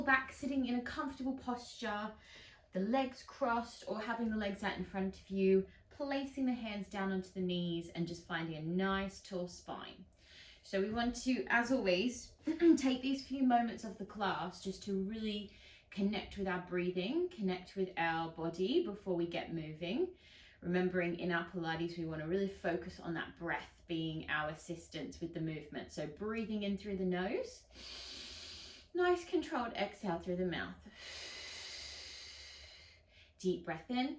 Back, sitting in a comfortable posture, the legs crossed or having the legs out in front of you, placing the hands down onto the knees and just finding a nice tall spine. So we want to, as always, take these few moments of the class just to really connect with our breathing, connect with our body before we get moving. Remembering in our Pilates, we want to really focus on that breath being our assistance with the movement. So breathing in through the nose, nice controlled exhale through the mouth. Deep breath in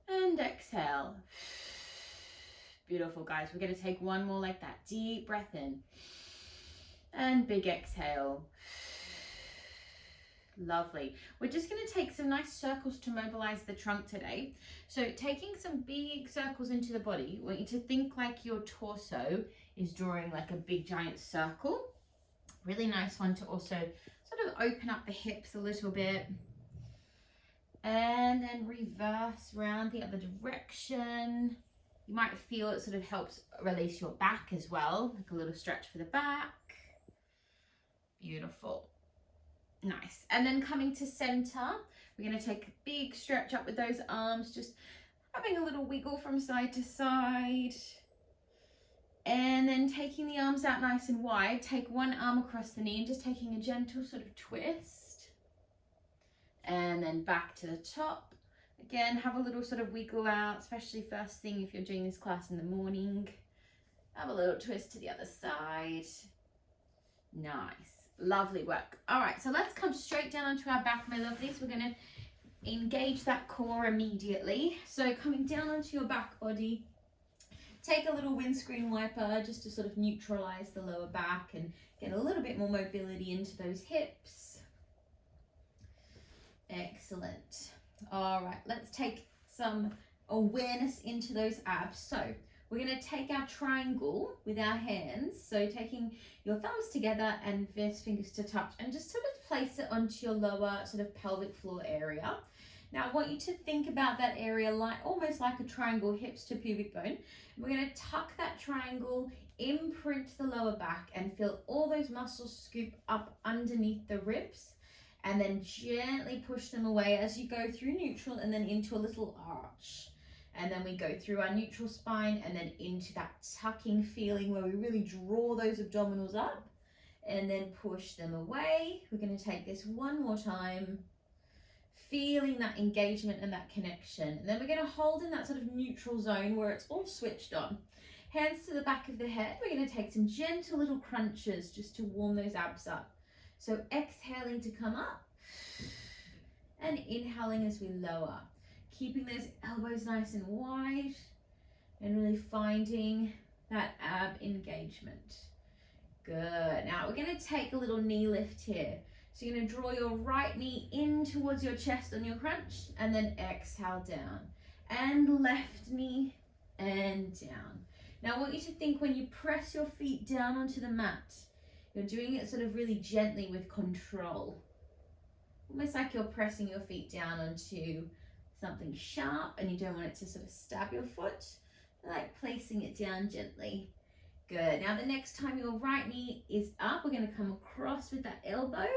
and exhale. Beautiful, guys. We're going to take one more like that. Deep breath in and big exhale. Lovely. We're just going to take some nice circles to mobilize the trunk today. So taking some big circles into the body, I want you to think like your torso is drawing like a big giant circle. Really nice one to also sort of open up the hips a little bit. And then reverse around the other direction. You might feel it sort of helps release your back as well, like a little stretch for the back. Beautiful. Nice. And then coming to center, we're going to take a big stretch up with those arms, just having a little wiggle from side to side. And then taking the arms out nice and wide, take one arm across the knee and just taking a gentle sort of twist. And then back to the top. Again, have a little sort of wiggle out, especially first thing if you're doing this class in the morning. Have a little twist to the other side. Nice. Lovely work. All right, so let's come straight down onto our back, my lovelies. We're going to engage that core immediately. So coming down onto your back body, take a little windscreen wiper just to sort of neutralize the lower back and get a little bit more mobility into those hips. Excellent. All right, let's take some awareness into those abs. So we're going to take our triangle with our hands. So taking your thumbs together and first fingers to touch and just sort of place it onto your lower sort of pelvic floor area. Now I want you to think about that area like almost like a triangle, hips to pubic bone. We're going to tuck that triangle, imprint the lower back and feel all those muscles scoop up underneath the ribs. And then gently push them away as you go through neutral and then into a little arch. And then we go through our neutral spine and then into that tucking feeling where we really draw those abdominals up and then push them away. We're going to take this one more time, feeling that engagement and that connection. And then we're going to hold in that sort of neutral zone where it's all switched on. Hands to the back of the head. We're going to take some gentle little crunches just to warm those abs up. So exhaling to come up and inhaling as we lower. Keeping those elbows nice and wide and really finding that ab engagement. Good. Now we're going to take a little knee lift here. So you're going to draw your right knee in towards your chest on your crunch and then exhale down. And left knee and down. Now I want you to think when you press your feet down onto the mat, you're doing it sort of really gently with control. Almost like you're pressing your feet down onto something sharp and you don't want it to sort of stab your foot. Like placing it down gently. Good. Now the next time your right knee is up, we're going to come across with that elbow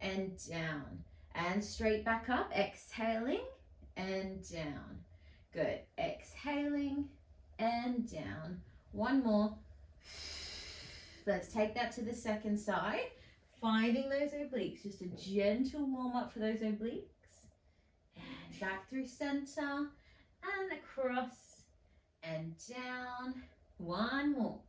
and down. And straight back up, exhaling and down. Good. Exhaling and down. One more. Let's take that to the second side. Finding those obliques, just a gentle warm up for those obliques. And back through center and across and down. One more.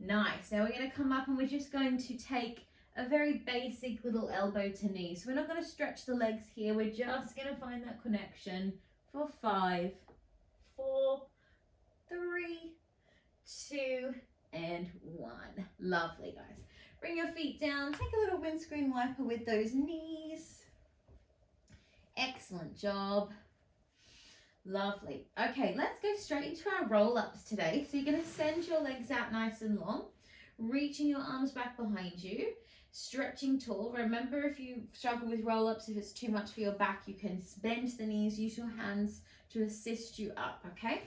Nice. Now we're going to come up and we're just going to take a very basic little elbow to knee. So we're not going to stretch the legs here. We're just going to find that connection for 5, 4, 3, 2, and 1. Lovely, guys. Bring your feet down. Take a little windscreen wiper with those knees. Excellent job. Lovely. Okay, let's go straight into our roll-ups today. So you're going to send your legs out nice and long, reaching your arms back behind you, stretching tall. Remember, if you struggle with roll-ups, if it's too much for your back, you can bend the knees, use your hands to assist you up, okay?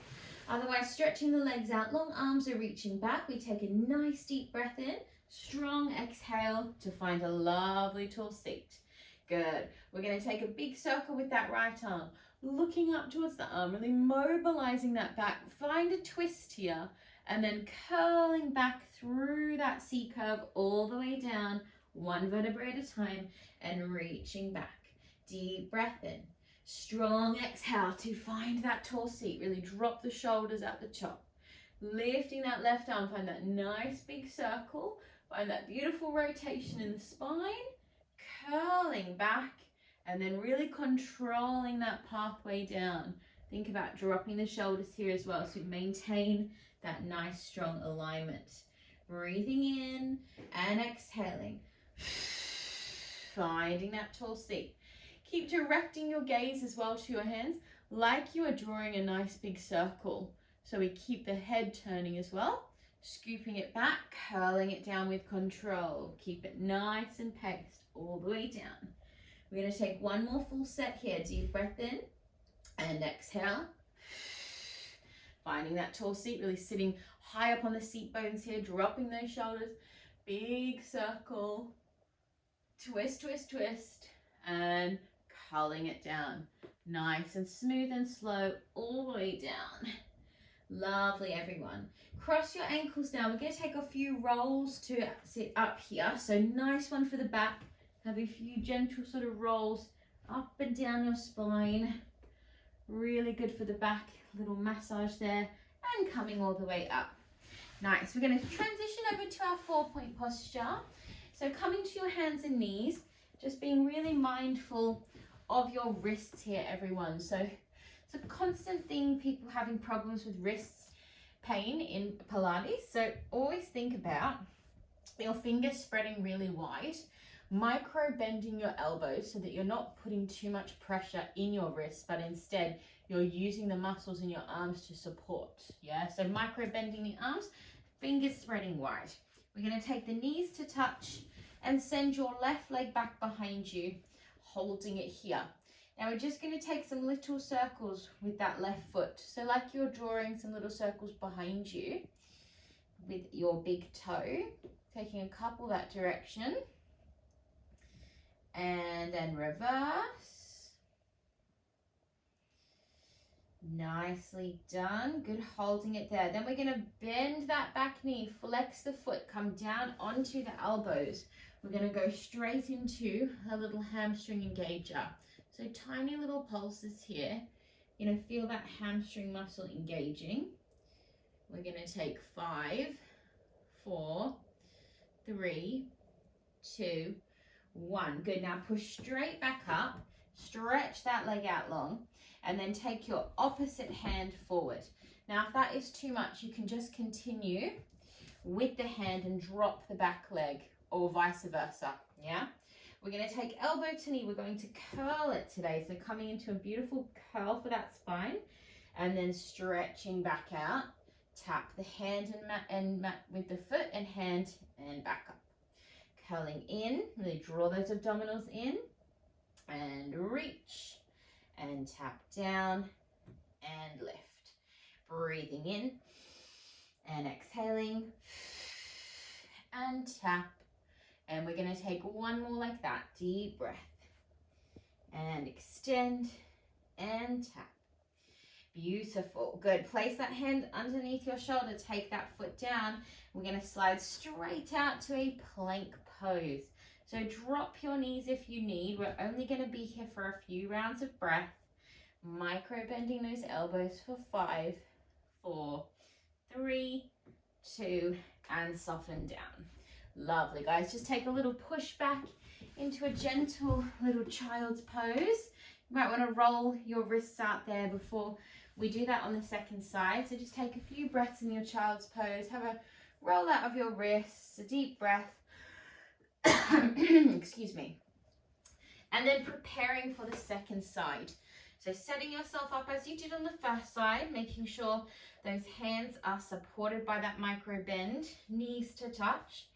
Otherwise, stretching the legs out, long arms are reaching back. We take a nice deep breath in, Strong exhale to find a lovely tall seat. Good. We're going to take a big circle with that right arm, looking up towards the arm, really mobilizing that back. Find a twist here, and then curling back through that C curve all the way down, one vertebra at a time, and reaching back. Deep breath in. Strong exhale to find that tall seat. Really drop the shoulders at the top. Lifting that left arm, find that nice big circle. Find that beautiful rotation in the spine. Curling back, and then really controlling that pathway down. Think about dropping the shoulders here as well, so maintain that nice strong alignment. Breathing in and exhaling. Finding that tall seat. Keep directing your gaze as well to your hands, like you are drawing a nice big circle. So we keep the head turning as well. Scooping it back, curling it down with control. Keep it nice and paced all the way down. We're going to take one more full set here. Deep breath in and exhale. Finding that tall seat, really sitting high up on the seat bones here, dropping those shoulders. Big circle. Twist, twist, twist. And culling it down. Nice and smooth and slow all the way down. Lovely, everyone. Cross your ankles now. We're going to take a few rolls to sit up here. So nice one for the back. Have a few gentle sort of rolls up and down your spine. Really good for the back. Little massage there. And coming all the way up. Nice. We're going to transition over to our 4-point posture. So coming to your hands and knees. Just being really mindful of your wrists here, everyone. So it's a constant thing, people having problems with wrists pain in Pilates. So always think about your fingers spreading really wide, micro bending your elbows so that you're not putting too much pressure in your wrists, but instead you're using the muscles in your arms to support. Yeah, so micro bending the arms, fingers spreading wide. We're going to take the knees to touch and send your left leg back behind you, holding it here. Now we're just going to take some little circles with that left foot. So like you're drawing some little circles behind you with your big toe, taking a couple that direction. And then reverse. Nicely done. Good, holding it there. Then we're going to bend that back knee, flex the foot, come down onto the elbows. We're going to go straight into a little hamstring engager. So tiny little pulses here. You're going to feel that hamstring muscle engaging. We're going to take 5, 4, 3, 2, 1. Good. Now push straight back up. Stretch that leg out long. And then take your opposite hand forward. Now if that is too much, you can just continue with the hand and drop the back leg, or vice versa. Yeah? We're going to take elbow to knee. We're going to curl it today. So coming into a beautiful curl for that spine. And then stretching back out. Tap the hand and mat with the foot, and hand and back up. Curling in. Really draw those abdominals in. And reach. And tap down. And lift. Breathing in. And exhaling. And tap. And we're going to take one more like that. Deep breath. And extend. And tap. Beautiful. Good. Place that hand underneath your shoulder. Take that foot down. We're going to slide straight out to a plank pose. So drop your knees if you need. We're only going to be here for a few rounds of breath. Micro bending those elbows for 5, 4, 3, 2, and soften down. Lovely, guys. Just take a little push back into a gentle little child's pose. You might want to roll your wrists out there before we do that on the second side. So just take a few breaths in your child's pose. Have a roll out of your wrists, a deep breath. Excuse me. And then preparing for the second side. So setting yourself up as you did on the first side, making sure those hands are supported by that micro bend, knees to touch.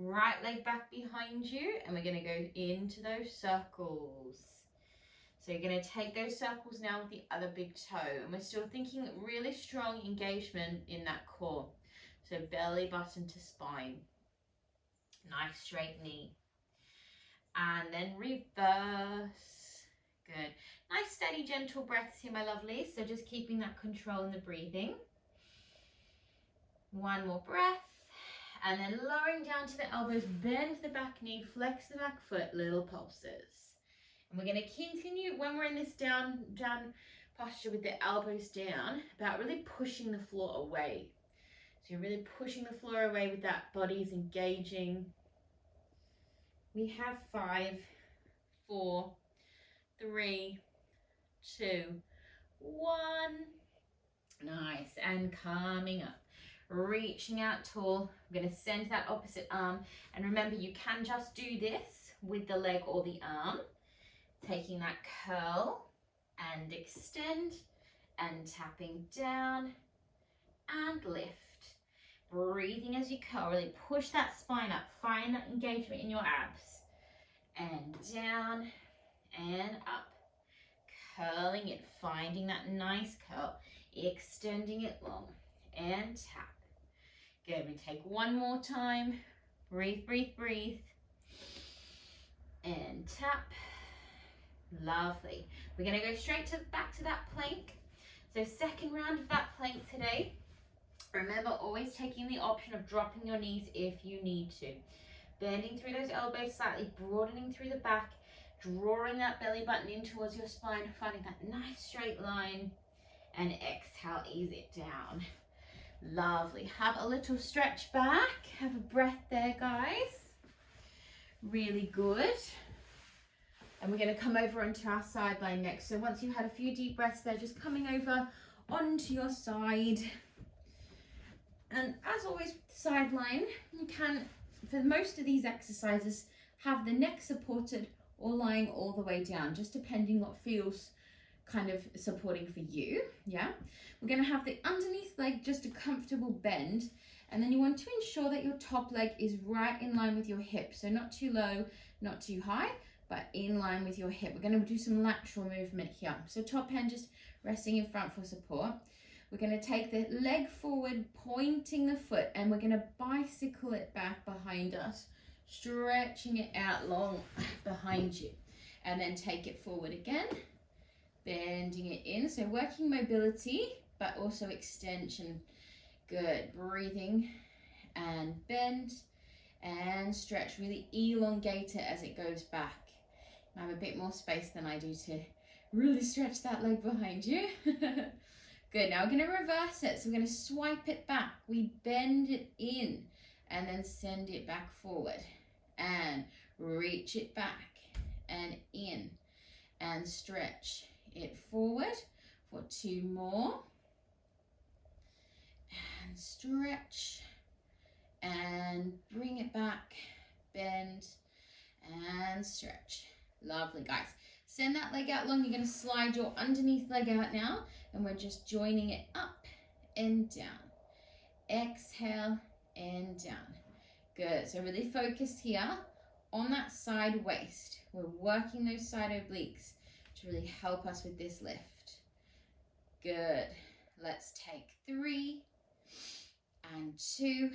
Right leg back behind you, and we're going to go into those circles. So you're going to take those circles now with the other big toe, and we're still thinking really strong engagement in that core. So belly button to spine. Nice straight knee. And then reverse. Good. Nice, steady, gentle breaths here, my lovelies. So just keeping that control in the breathing. One more breath. And then lowering down to the elbows, bend the back knee, flex the back foot, little pulses. And we're going to continue when we're in this down posture with the elbows down, about really pushing the floor away. So you're really pushing the floor away with that body is engaging. We have 5, 4, 3, 2, 1. Nice. And coming up. Reaching out tall. I'm going to send that opposite arm. And remember, you can just do this with the leg or the arm. Taking that curl and extend and tapping down and lift. Breathing as you curl. Really push that spine up. Find that engagement in your abs. And down and up. Curling it. Finding that nice curl. Extending it long. And tap. Good. We take one more time. Breathe, breathe, breathe. And tap. Lovely. We're going to go straight back to that plank. So second round of that plank today. Remember, always taking the option of dropping your knees if you need to. Bending through those elbows slightly, broadening through the back, drawing that belly button in towards your spine, finding that nice straight line, and exhale, ease it down. Lovely. Have a little stretch back. Have a breath there, guys. Really good. And we're going to come over onto our side line next. So once you've had a few deep breaths there, just coming over onto your side. And as always, side line, you can, for most of these exercises, have the neck supported or lying all the way down, just depending what feels kind of supporting for you. Yeah, we're going to have the underneath leg just a comfortable bend, and then you want to ensure that your top leg is right in line with your hip, so not too low, not too high, but in line with your hip. We're going to do some lateral movement here, so top hand just resting in front for support. We're going to take the leg forward, pointing the foot, and we're going to bicycle it back behind us, stretching it out long behind you, and then take it forward again, bending it in. So working mobility, but also extension. Good. Breathing and bend and stretch. Really elongate it as it goes back. I have a bit more space than I do to really stretch that leg behind you. Good. Now we're going to reverse it. So we're going to swipe it back. We bend it in and then send it back forward and reach it back and in and stretch it forward for 2 more and stretch and bring it back, bend and stretch. Lovely, guys. Send that leg out long. You're going to slide your underneath leg out now, and we're just joining it up and down. Exhale and down. Good. So really focus here on that side waist. We're working those side obliques to really help us with this lift. Good. Let's take 3 and 2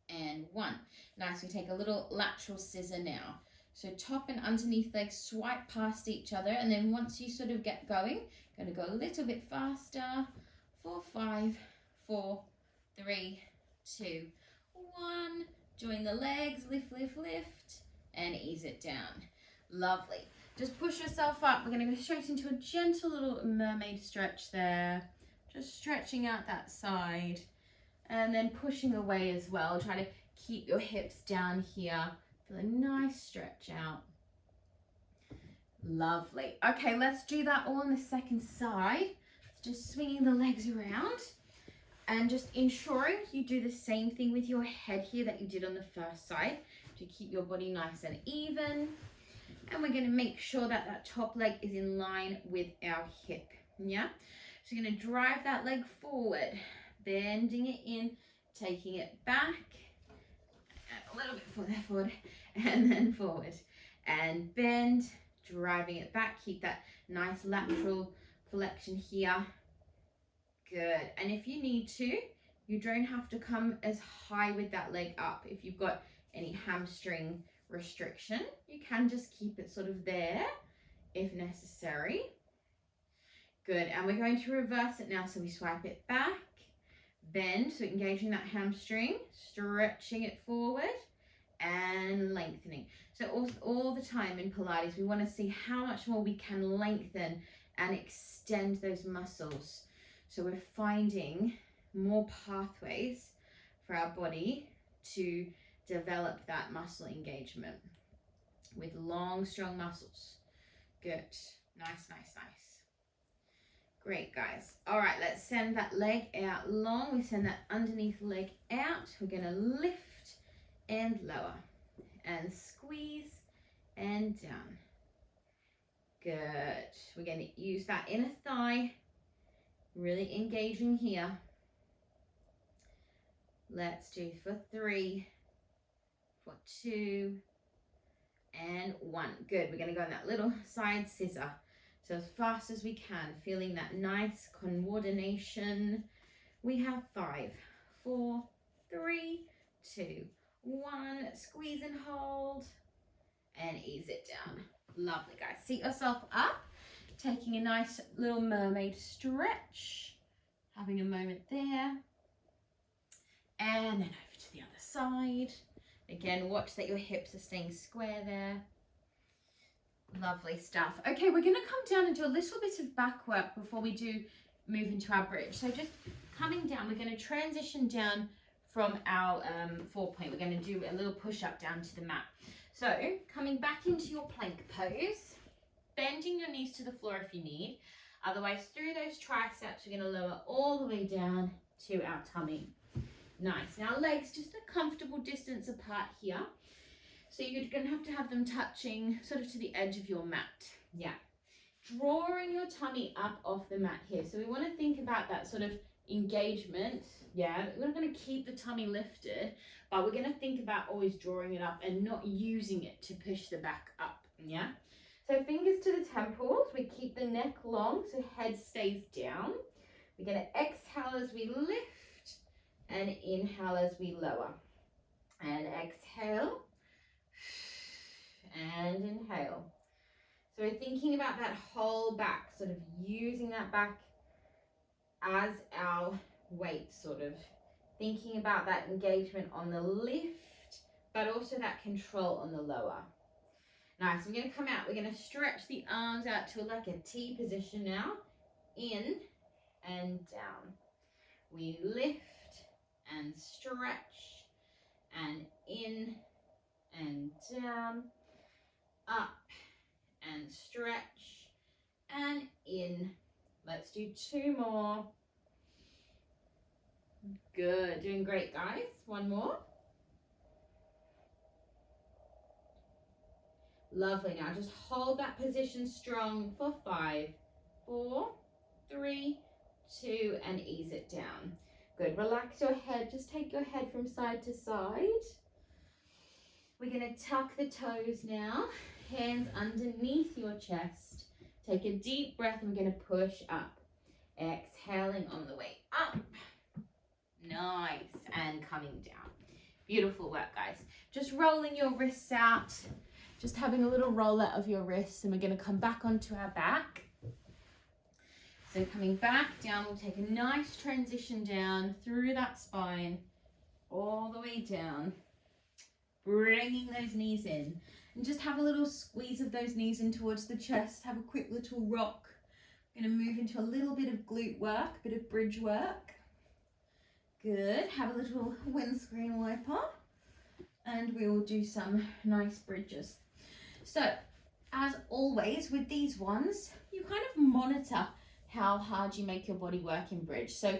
and 1. Nice. We take a little lateral scissor now. So top and underneath legs swipe past each other, and then once you sort of get going, going to go a little bit faster. 4, 5, 4, 3, 2, 1. Join the legs, lift, lift, lift, and ease it down. Lovely. Just push yourself up. We're going to go straight into a gentle little mermaid stretch there. Just stretching out that side and then pushing away as well. Try to keep your hips down here. Feel a nice stretch out. Lovely. Okay, let's do that all on the second side. Just swinging the legs around and just ensuring you do the same thing with your head here that you did on the first side to keep your body nice and even. And we're going to make sure that that top leg is in line with our hip. Yeah? So you're going to drive that leg forward, bending it in, taking it back, a little bit further forward, and then forward. And bend, driving it back. Keep that nice lateral flexion here. Good. And if you need to, you don't have to come as high with that leg up. If you've got any hamstring restriction. You can just keep it sort of there if necessary. Good, and we're going to reverse it now. So we swipe it back, bend, so engaging that hamstring, stretching it forward and lengthening. So all the time in Pilates, we want to see how much more we can lengthen and extend those muscles. So we're finding more pathways for our body to develop that muscle engagement with long, strong muscles. Good. Nice, nice, nice. Great, guys. All right, let's send that leg out long. We send that underneath leg out. We're going to lift and lower and squeeze and down. Good. We're going to use that inner thigh, really engaging here. Let's do for 3, for 2, and 1. Good. We're going to go on that little side scissor. So as fast as we can, feeling that nice coordination. We have 5, 4, 3, 2, 1. Squeeze and hold and ease it down. Lovely, guys. Seat yourself up, taking a nice little mermaid stretch, having a moment there. And then over to the other side. Again, watch that your hips are staying square there. Lovely stuff. Okay, we're going to come down and do a little bit of back work before we do move into our bridge. So just coming down, we're going to transition down from our 4-point. We're going to do a little push-up down to the mat. So coming back into your plank pose, bending your knees to the floor if you need. Otherwise, through those triceps, we're going to lower all the way down to our tummy. Nice. Now legs just a comfortable distance apart here. So you're going to have them touching sort of to the edge of your mat. Yeah. Drawing your tummy up off the mat here. So we want to think about that sort of engagement. Yeah. We're not going to keep the tummy lifted, but we're going to think about always drawing it up and not using it to push the back up. Yeah. So fingers to the temples. We keep the neck long so head stays down. We're going to exhale as we lift and inhale as we lower. And exhale. And inhale. So we're thinking about that whole back, sort of using that back as our weight, sort of thinking about that engagement on the lift, but also that control on the lower. Nice. We're going to come out. We're going to stretch the arms out to like a T position now. In and down. We lift and stretch and in and down. Up and stretch and in. Let's do 2 more. Good. Doing great, guys. 1 more. Lovely. Now just hold that position strong for 5, 4, 3, 2, and ease it down. Good. Relax your head. Just take your head from side to side. We're going to tuck the toes now. Hands underneath your chest. Take a deep breath and we're going to push up. Exhaling on the way up. Nice. And coming down. Beautiful work, guys. Just rolling your wrists out. Just having a little roll out of your wrists, and we're going to come back onto our back. So coming back down, we'll take a nice transition down through that spine, all the way down. Bringing those knees in. And just have a little squeeze of those knees in towards the chest. Have a quick little rock. I'm going to move into a little bit of glute work, a bit of bridge work. Good. Have a little windscreen wiper. And we will do some nice bridges. So, as always with these ones, you kind of monitor how hard you make your body work in bridge. So,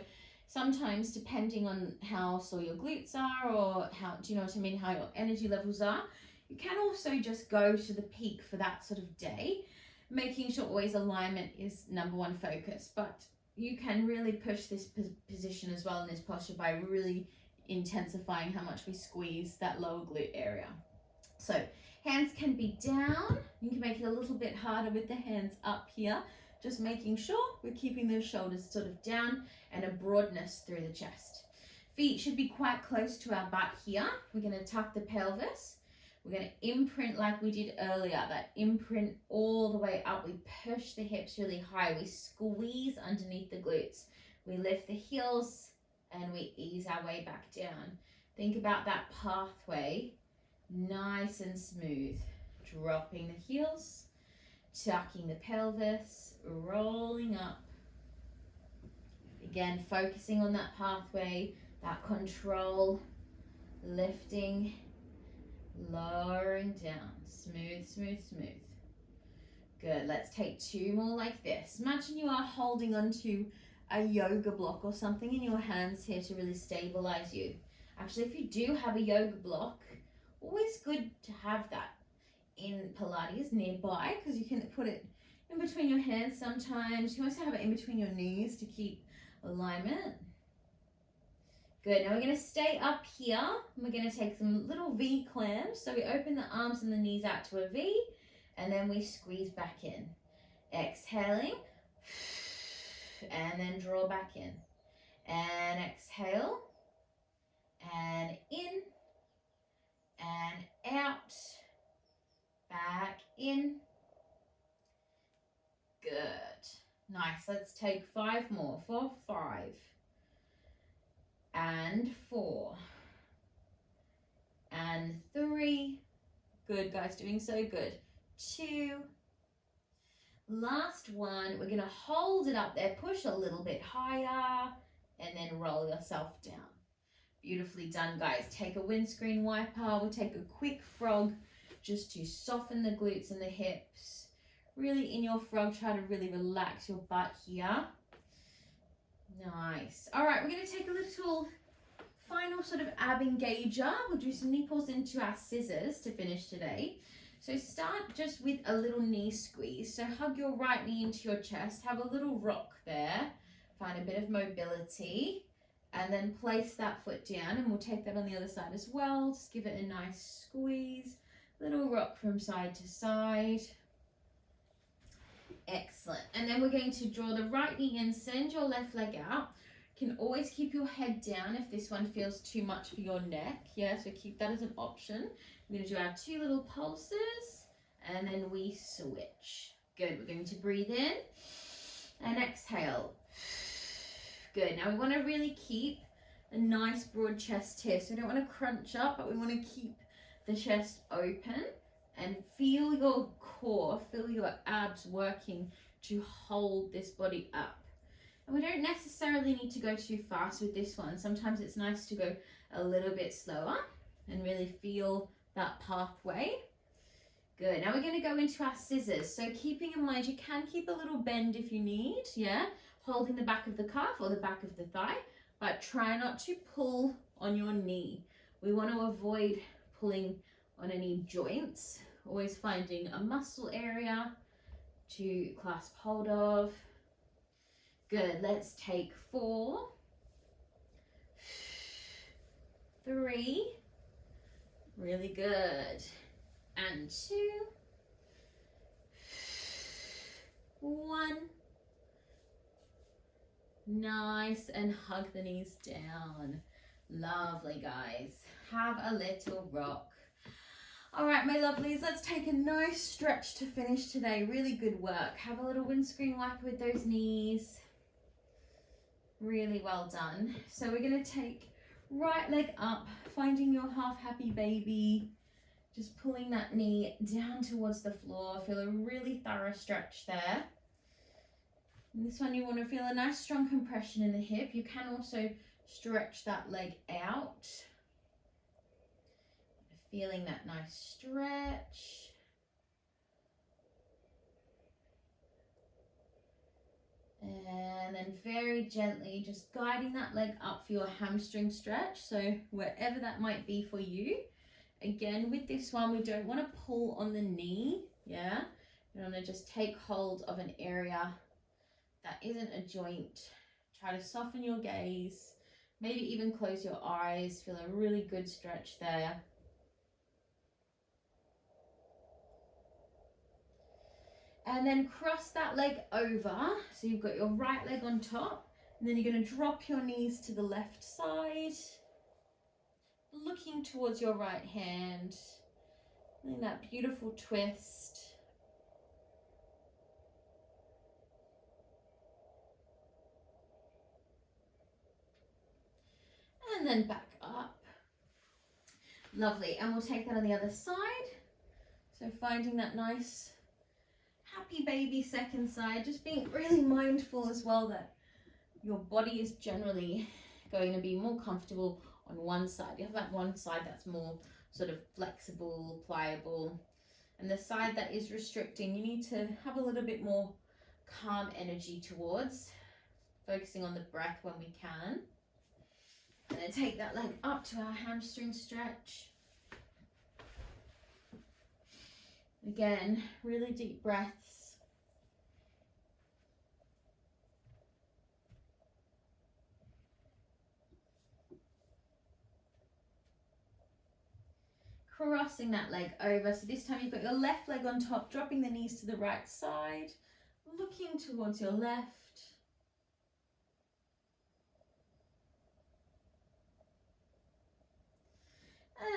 sometimes depending on how sore your glutes are or how, do you know what I mean, how your energy levels are, you can also just go to the peak for that sort of day, making sure always alignment is #1 focus. But you can really push this position as well in this posture by really intensifying how much we squeeze that lower glute area. So hands can be down. You can make it a little bit harder with the hands up here, just making sure we're keeping those shoulders sort of down and a broadness through the chest. Feet should be quite close to our butt here. We're going to tuck the pelvis. We're going to imprint like we did earlier, that imprint all the way up. We push the hips really high. We squeeze underneath the glutes. We lift the heels and we ease our way back down. Think about that pathway, nice and smooth. Dropping the heels, tucking the pelvis, rolling up. Again, focusing on that pathway, that control, lifting, lowering down, smooth, smooth, smooth. Good, let's take 2 more like this. Imagine you are holding onto a yoga block or something in your hands here to really stabilize you. Actually, if you do have a yoga block, always good to have that in Pilates nearby, because you can put it in between your hands sometimes. You also have it in between your knees to keep alignment. Good, now we're going to stay up here and we're going to take some little V clams. So we open the arms and the knees out to a V and then we squeeze back in. Exhaling and then draw back in. And exhale and in and out. Back in. Good. Nice. Let's take 5 more. 4, 5. And 4. And 3. Good, guys. Doing so good. 2. Last one. We're going to hold it up there. Push a little bit higher. And then roll yourself down. Beautifully done, guys. Take a windscreen wiper. We'll take a quick frog, just to soften the glutes and the hips. Really in your frog, try to really relax your butt here. Nice. All right, we're going to take a little final sort of ab engager. We'll do some nipples into our scissors to finish today. So start just with a little knee squeeze. So hug your right knee into your chest. Have a little rock there. Find a bit of mobility. And then place that foot down. And we'll take that on the other side as well. Just give it a nice squeeze. Little rock from side to side. Excellent. And then we're going to draw the right knee in, send your left leg out. You can always keep your head down if this one feels too much for your neck. Yeah, so keep that as an option. We're going to do our 2 little pulses and then we switch. Good. We're going to breathe in and exhale. Good. Now we want to really keep a nice broad chest here. So we don't want to crunch up, but we want to keep the chest open and feel your core, feel your abs working to hold this body up. And we don't necessarily need to go too fast with this one. Sometimes it's nice to go a little bit slower and really feel that pathway. Good. Now we're going to go into our scissors. So keeping in mind, you can keep a little bend if you need, yeah, holding the back of the calf or the back of the thigh, but try not to pull on your knee. We want to avoid pulling on any joints, always finding a muscle area to clasp hold of. Good, let's take 4, 3, really good, and 2, 1, nice, and hug the knees down. Lovely, guys. Have a little rock. All right, my lovelies, let's take a nice stretch to finish today. Really good work. Have a little windscreen wiper with those knees. Really well done. So we're going to take right leg up, finding your half happy baby. Just pulling that knee down towards the floor. Feel a really thorough stretch there. And this one you want to feel a nice strong compression in the hip. You can also stretch that leg out. Feeling that nice stretch. And then very gently just guiding that leg up for your hamstring stretch. So wherever that might be for you. Again, with this one, we don't want to pull on the knee. Yeah. You want to just take hold of an area that isn't a joint. Try to soften your gaze. Maybe even close your eyes. Feel a really good stretch there. And then cross that leg over. So you've got your right leg on top And then you're going to drop your knees to the left side, looking towards your right hand, doing that beautiful twist. And then back up. Lovely. And we'll take that on the other side. So finding that nice happy baby second side, just being really mindful as well that your body is generally going to be more comfortable on one side. You have that one side that's more sort of flexible, pliable, and the side that is restricting, you need to have a little bit more calm energy towards, focusing on the breath when we can. And then take that leg up to our hamstring stretch. Again, really deep breaths. Crossing that leg over. So this time you've got your left leg on top, dropping the knees to the right side, looking towards your left.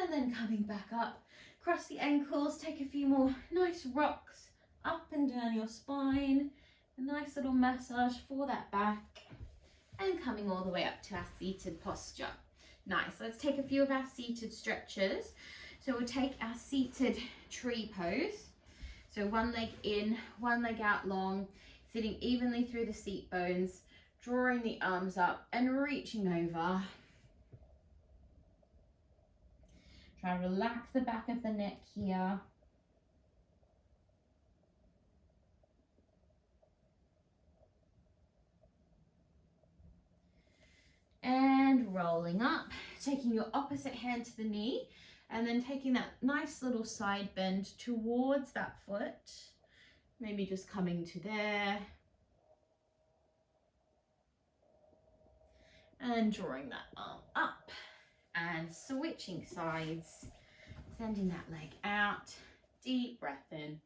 And then coming back up, cross the ankles, take a few more nice rocks up and down your spine. A nice little massage for that back. And coming all the way up to our seated posture. Nice, let's take a few of our seated stretches. So we'll take our seated tree pose. So one leg in, one leg out long, sitting evenly through the seat bones, drawing the arms up and reaching over. Try to relax the back of the neck here. And rolling up, taking your opposite hand to the knee, and then taking that nice little side bend towards that foot. Maybe just coming to there. And drawing that arm up. And switching sides, sending that leg out, deep breath in,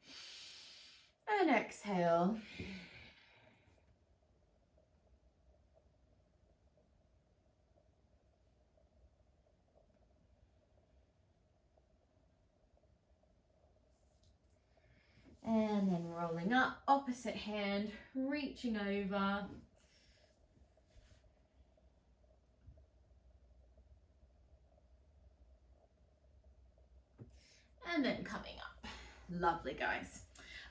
and exhale. And then rolling up, opposite hand, reaching over. And then coming up. Lovely, guys.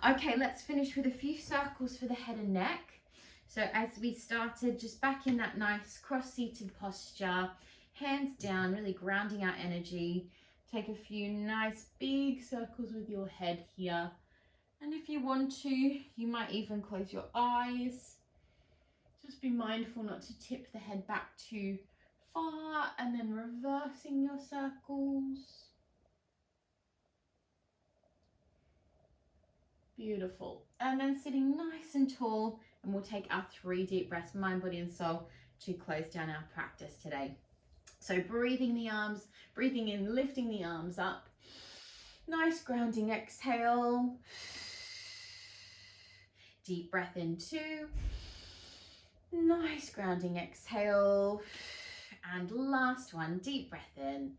Okay, let's finish with a few circles for the head and neck. So as we started, just back in that nice cross-seated posture, hands down, really grounding our energy. Take a few nice big circles with your head here. And if you want to, you might even close your eyes. Just be mindful not to tip the head back too far, and then reversing your circles. Beautiful. And then sitting nice and tall, and we'll take our 3 deep breaths, mind, body, and soul, to close down our practice today. So breathing the arms, breathing in, lifting the arms up. Nice grounding exhale. Deep breath in 2. Nice grounding exhale. And last one, deep breath in.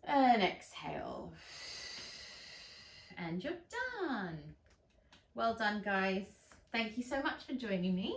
And exhale. And you're done. Well done, guys. Thank you so much for joining me.